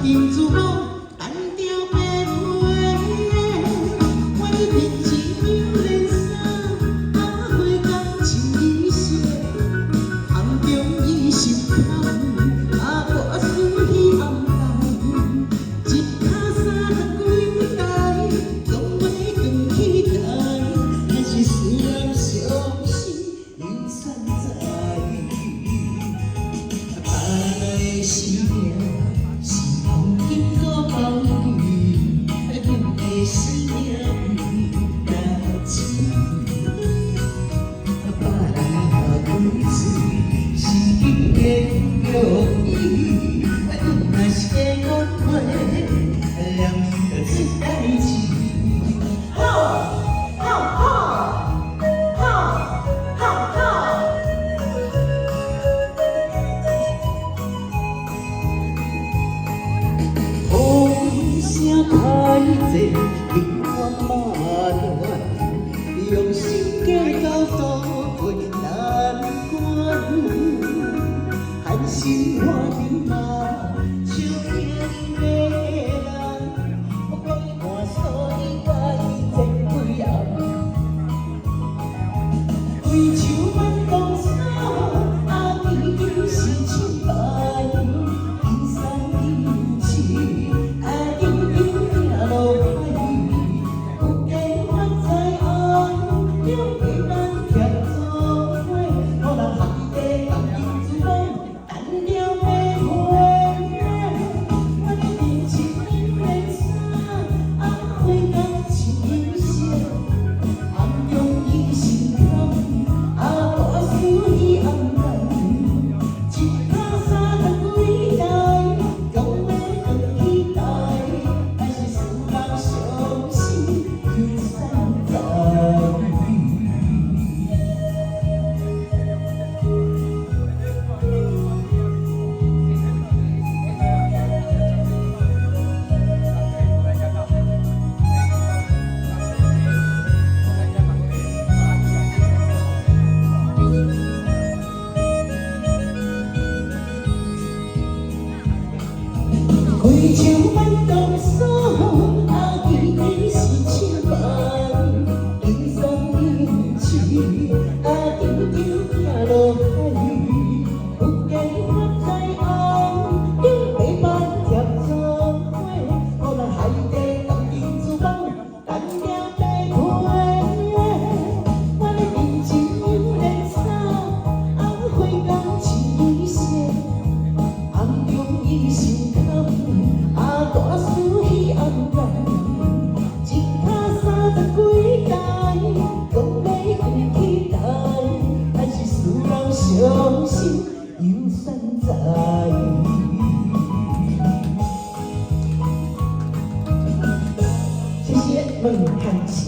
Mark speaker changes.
Speaker 1: 金珠宝，单调白花。我的天气有连衫，花甲穿衣裳，暗中伊心坎，我思绪暗淡。一脚30几代，总要更期待，若是使人伤心又散在。的思念是风经过风雨，阮的思念若情。别人若开嘴是经的容易，阮若是假讲话，念着出代志。太济平安漫漫，用心计较渡过难关，寒心换你嘛，笑脸的人，我看所以甲伊前几暗，归秋晚东山，天天是清白，天山天气。归秋晚东山，天天是清白，天山天市，长长行落海，有计划在红，有白斑贴作花，我人海底当金珠宝，单了白花。我的人情有连衫，花甲穿衣裳，暗中伊心坎。大思绪暗淡，一脚30几代，讲要更期待，还是使人伤心。